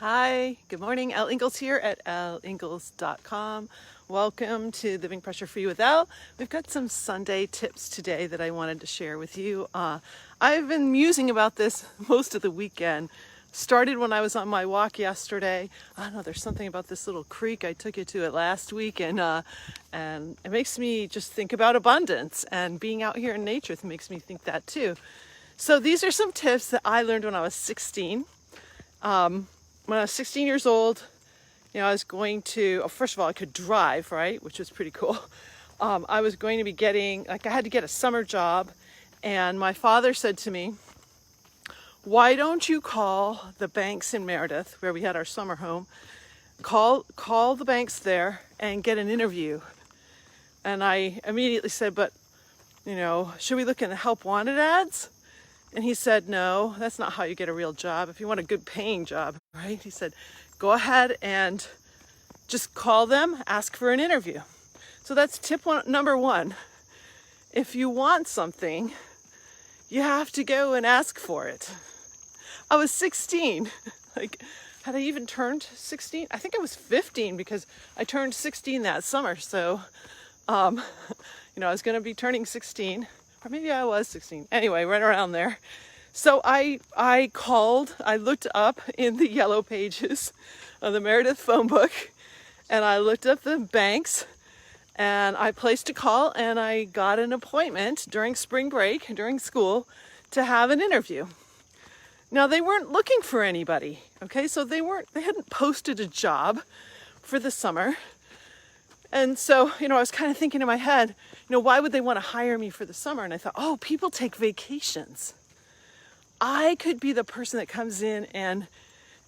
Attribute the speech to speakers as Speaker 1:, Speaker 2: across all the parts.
Speaker 1: Hi, good morning. Elle Ingalls here at elleingles.com. Welcome to Living Pressure Free with Elle. We've got some Sunday tips today that I wanted to share with you. I've been musing about this most of the weekend. Started when I was on my walk yesterday. I don't know, there's something about this little creek. I took you to it last week, and it makes me just think about abundance, and being out here in nature makes me think that too. So these are some tips that I learned when I was 16. When I was 16 years old, I was going to, first of all, I could drive, right? Which was pretty cool. I was going to be I had to get a summer job. And my father said to me, why don't you call the banks in Meredith, where we had our summer home, call the banks there and get an interview. And I immediately said, but, should we look in the help wanted ads? And he said, no, that's not how you get a real job. If you want a good paying job, right? He said, go ahead and just call them, ask for an interview. So that's number one. If you want something, you have to go and ask for it. I was 16. Had I even turned 16? I think I was 15 because I turned 16 that summer. So, I was going to be turning 16. Or maybe I was 16. Anyway, right around there. So I looked up in the yellow pages of the Meredith phone book, and I looked up the banks, and I placed a call, and I got an appointment during spring break, during school, to have an interview. Now, they weren't looking for anybody, okay? So they hadn't posted a job for the summer. And so, I was kind of thinking in my head, why would they want to hire me for the summer? And I thought, oh, people take vacations. I could be the person that comes in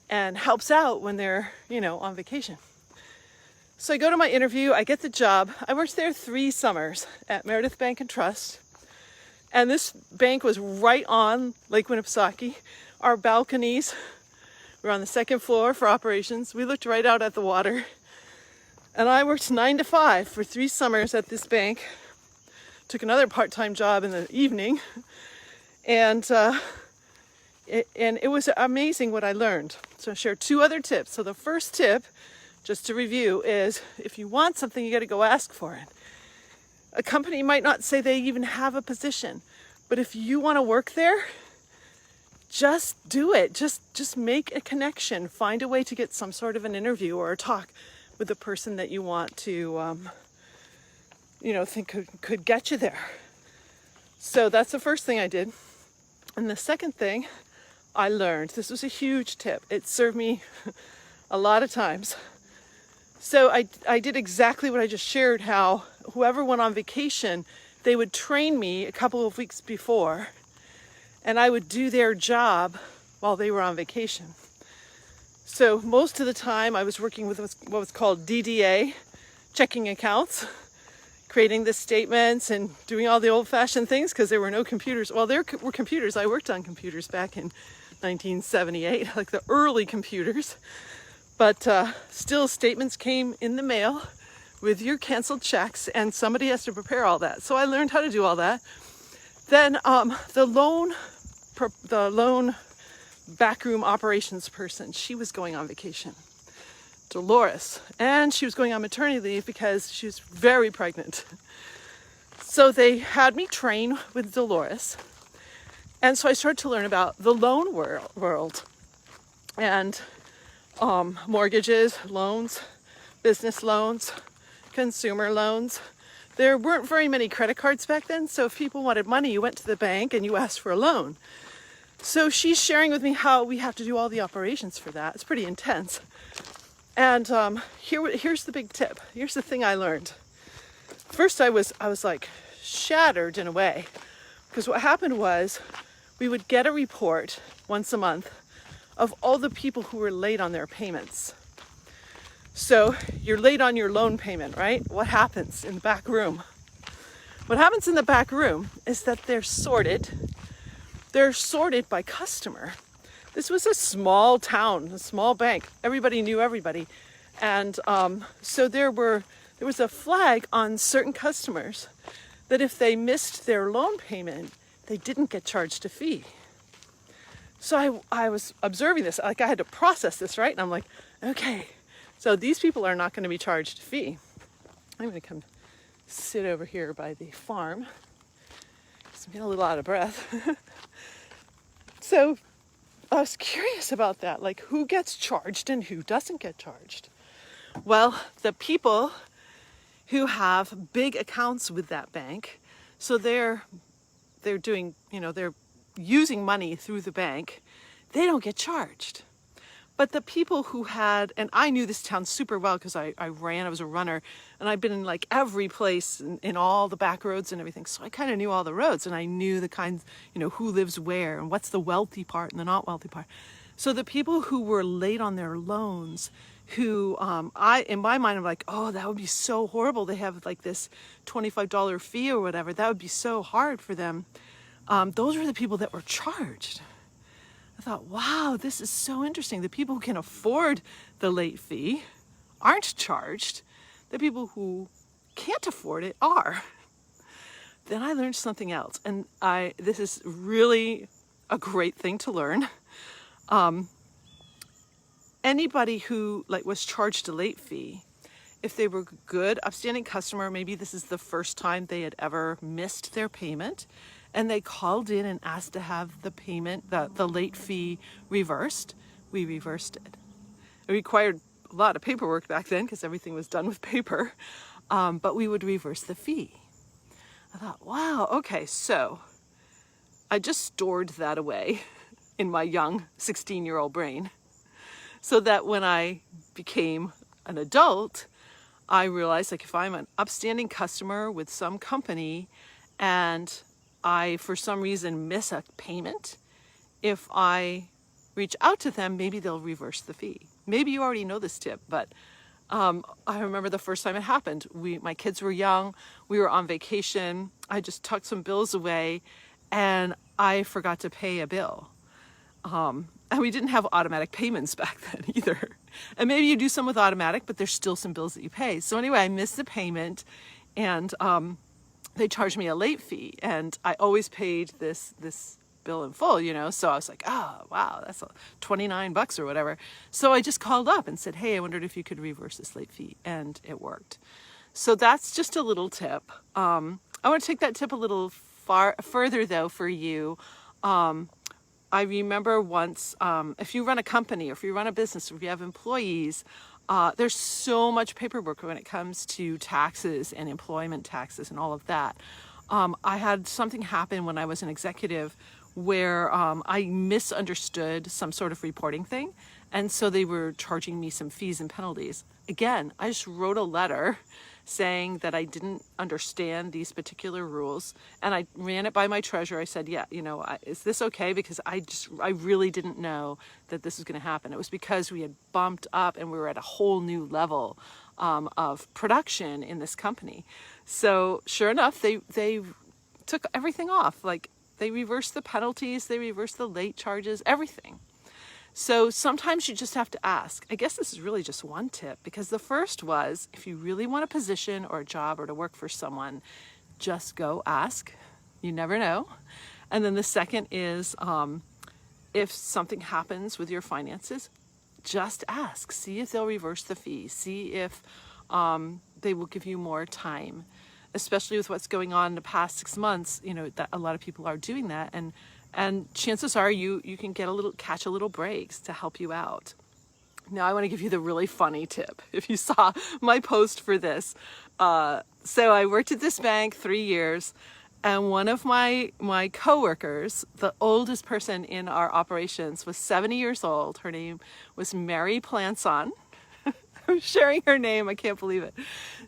Speaker 1: and helps out when they're, on vacation. So I go to my interview, I get the job. I worked there 3 summers at Meredith Bank and Trust. And this bank was right on Lake Winnipesaukee. Our balconies were on the 2nd floor for operations. We looked right out at the water. And I worked 9 to 5 for 3 summers at this bank. Took another part-time job in the evening. And it was amazing what I learned. So I'll share 2 other tips. So the first tip, just to review, is if you want something, you got to go ask for it. A company might not say they even have a position, but if you want to work there, just do it. Just make a connection. Find a way to get some sort of an interview or a talk with the person that you want to, think could get you there. So that's the first thing I did. And the second thing I learned, this was a huge tip. It served me a lot of times. So I did exactly what I just shared, how whoever went on vacation, they would train me a couple of weeks before, and I would do their job while they were on vacation. So most of the time I was working with what was called DDA, checking accounts, creating the statements and doing all the old-fashioned things because there were no computers. Well, there were computers. I worked on computers back in 1978, like the early computers. But still, statements came in the mail with your canceled checks, and somebody has to prepare all that. So I learned how to do all that. Then the loan backroom operations person, she was going on vacation, Dolores, and she was going on maternity leave because she was very pregnant. So they had me train with Dolores, and so I started to learn about the loan world and mortgages, loans, business loans, consumer loans. There weren't very many credit cards back then, so if people wanted money, you went to the bank and you asked for a loan. So she's sharing with me how we have to do all the operations for that. It's pretty intense. And here's the big tip. Here's the thing I learned. First, I was like shattered in a way, because what happened was we would get a report once a month of all the people who were late on their payments. So you're late on your loan payment, right? What happens in the back room? What happens in the back room is that they're sorted. They're sorted by customer. This was a small town, a small bank. Everybody knew everybody. And so there was a flag on certain customers that if they missed their loan payment, they didn't get charged a fee. So I was observing this, like I had to process this, right? And I'm like, okay, so these people are not going to be charged a fee. I'm going to come sit over here by the farm. I'm getting a little out of breath. So I was curious about that, like who gets charged and who doesn't get charged. Well, the people who have big accounts with that bank, so they're doing, they're using money through the bank, they don't get charged. But the people who had, and I knew this town super well because I was a runner, and I'd been in like every place in all the back roads and everything. So I kind of knew all the roads, and I knew the kinds, who lives where and what's the wealthy part and the not wealthy part. So the people who were late on their loans, who in my mind, I'm like, oh, that would be so horrible. They have like this $25 fee or whatever. That would be so hard for them. Those were the people that were charged. I thought, wow, this is so interesting. The people who can afford the late fee aren't charged. The people who can't afford it are. Then I learned something else, and this is really a great thing to learn. Anybody who was charged a late fee, if they were a good, upstanding customer, maybe this is the first time they had ever missed their payment, and they called in and asked to have the payment, the late fee reversed, we reversed it. It required a lot of paperwork back then because everything was done with paper, but we would reverse the fee. I thought, wow, okay, so I just stored that away in my young 16-year-old brain so that when I became an adult, I realized if I'm an upstanding customer with some company and I, for some reason, miss a payment, if I reach out to them, maybe they'll reverse the fee. Maybe you already know this tip, but I remember the first time it happened. My kids were young, we were on vacation, I just tucked some bills away, and I forgot to pay a bill. And we didn't have automatic payments back then either. And maybe you do some with automatic, but there's still some bills that you pay. So anyway, I missed the payment, and they charged me a late fee, and I always paid this bill in full, so I was like, oh, wow, that's $29 or whatever. So I just called up and said, hey, I wondered if you could reverse this late fee, and it worked. So that's just a little tip. I want to take that tip a little further though for you. I remember once, if you run a company, or if you run a business, or if you have employees, there's so much paperwork when it comes to taxes and employment taxes and all of that. I had something happen when I was an executive where I misunderstood some sort of reporting thing, and so they were charging me some fees and penalties. Again, I just wrote a letter saying that I didn't understand these particular rules, and I ran it by my treasurer. I said, yeah, is this okay? Because I really didn't know that this was going to happen. It was because we had bumped up and we were at a whole new level of production in this company. So sure enough, they took everything off. They reversed the penalties, they reversed the late charges, everything. So sometimes you just have to ask. I guess this is really just one tip, because the first was, if you really want a position or a job or to work for someone, just go ask. You never know. And then the second is, if something happens with your finances, just ask. See if they'll reverse the fee. See if they will give you more time, especially with what's going on in the past 6 months. That a lot of people are doing that, and chances are you can catch a little breaks to help you out. Now I want to give you the really funny tip. If you saw my post for this, so I worked at this bank 3 years, and one of my coworkers, the oldest person in our operations, was 70 years old. Her name was Mary Planson. I'm sharing her name, I can't believe it.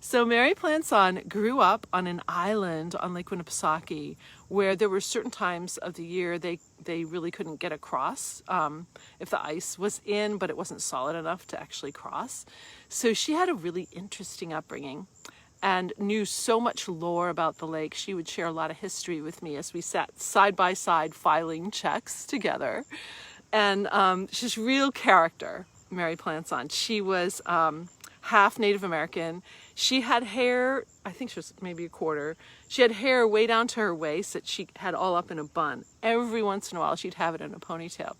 Speaker 1: So Mary Planson grew up on an island on Lake Winnipesaukee where there were certain times of the year they really couldn't get across if the ice was in, but it wasn't solid enough to actually cross. So she had a really interesting upbringing and knew so much lore about the lake. She would share a lot of history with me as we sat side by side filing checks together. And she's real character. Mary Planson. She was half Native American. She had hair, I think she was maybe a quarter. She had hair way down to her waist that she had all up in a bun. Every once in a while, she'd have it in a ponytail.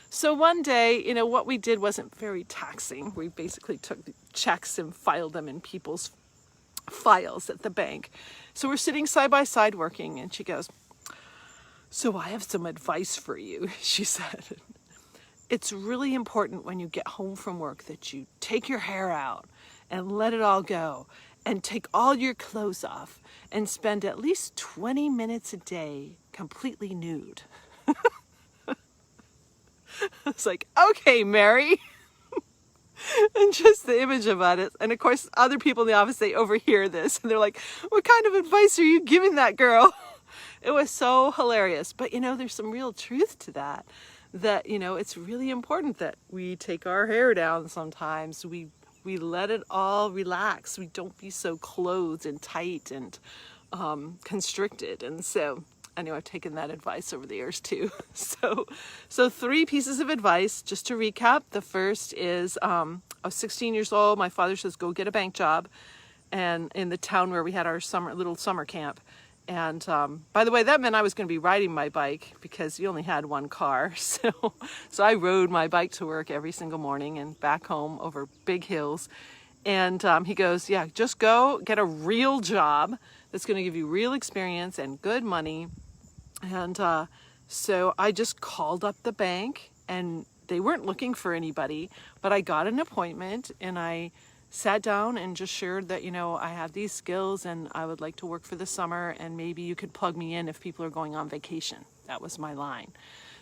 Speaker 1: So one day, you know, what we did wasn't very taxing. We basically took the checks and filed them in people's files at the bank. So we're sitting side by side working, and she goes, "So I have some advice for you," she said. "It's really important when you get home from work that you take your hair out and let it all go and take all your clothes off and spend at least 20 minutes a day completely nude." It's like, okay, Mary. And just the image about it. And of course, other people in the office, they overhear this and they're like, "What kind of advice are you giving that girl?" It was so hilarious. But you know, there's some real truth to that. That, you know, it's really important that we take our hair down sometimes. We let it all relax. We don't be so clothed and tight and constricted. And so anyway, I've taken that advice over the years too. So 3 pieces of advice, just to recap. The first is, I was 16 years old. My father says, go get a bank job, and in the town where we had our little summer camp. And by the way, that meant I was going to be riding my bike because you only had one car. So I rode my bike to work every single morning and back home over big hills. And he goes, "Yeah, just go get a real job that's going to give you real experience and good money." And so I just called up the bank, and they weren't looking for anybody, but I got an appointment, and I sat down and just shared that, you know, I have these skills and I would like to work for the summer, and maybe you could plug me in if people are going on vacation. That was my line.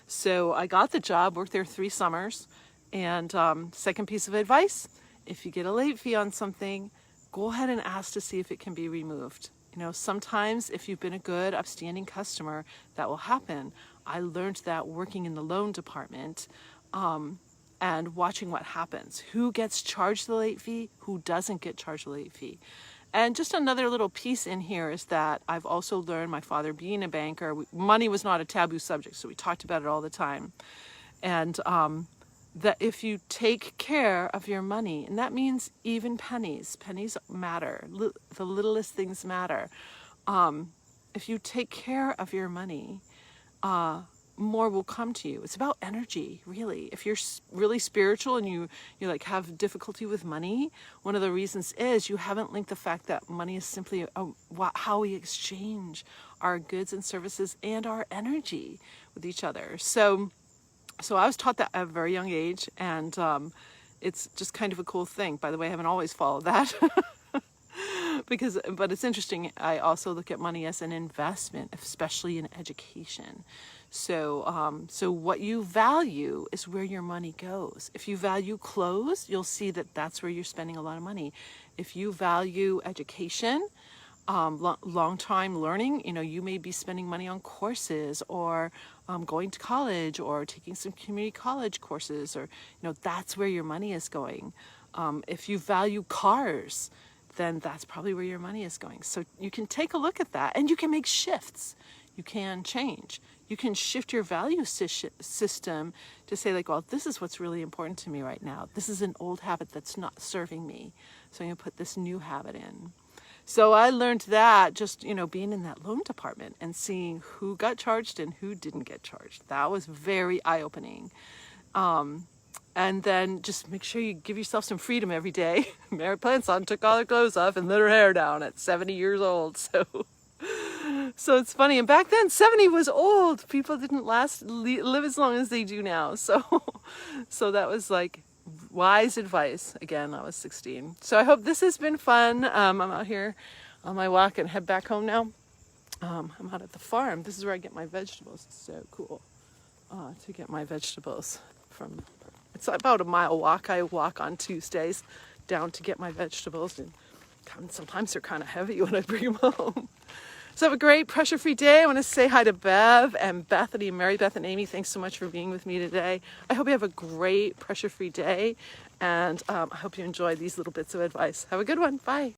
Speaker 1: So I got the job, worked there 3 summers. And second piece of advice, if you get a late fee on something, go ahead and ask to see if it can be removed. You know, sometimes if you've been a good, upstanding customer, that will happen. I learned that working in the loan department, and watching what happens. Who gets charged the late fee? Who doesn't get charged the late fee? And just another little piece in here is that I've also learned, my father being a banker, money was not a taboo subject, so we talked about it all the time. And that if you take care of your money, and that means even pennies matter, the littlest things matter. If you take care of your money, more will come to you. It's about energy, really. If you're really spiritual and you like have difficulty with money, one of the reasons is you haven't linked the fact that money is simply how we exchange our goods and services and our energy with each other. So I was taught that at a very young age, and it's just kind of a cool thing. By the way, I haven't always followed that. But it's interesting. I also look at money as an investment, especially in education. So what you value is where your money goes. If you value clothes, you'll see that that's where you're spending a lot of money. If you value education, long time learning, you know, you may be spending money on courses, or going to college, or taking some community college courses, or, you know, that's where your money is going. If you value cars, then that's probably where your money is going. So you can take a look at that, and you can make shifts. You can change. You can shift your value system to say, like, well, this is what's really important to me right now. This is an old habit that's not serving me, so I'm going to put this new habit in. So I learned that just, you know, being in that loan department and seeing who got charged and who didn't get charged. That was very eye-opening. And then just make sure you give yourself some freedom every day. Mary Planson took all her clothes off and let her hair down at 70 years old. So it's funny. And back then, 70 was old. People didn't live as long as they do now. So that was like wise advice. Again, I was 16. So I hope this has been fun. I'm out here on my walk and head back home now. I'm out at the farm. This is where I get my vegetables. It's so cool to get my vegetables from. It's about a mile walk. I walk on Tuesdays down to get my vegetables, and sometimes they're kind of heavy when I bring them home. So have a great pressure-free day. I want to say hi to Bev and Bethany and Mary Beth and Amy. Thanks so much for being with me today. I hope you have a great pressure-free day, and I hope you enjoy these little bits of advice. Have a good one. Bye.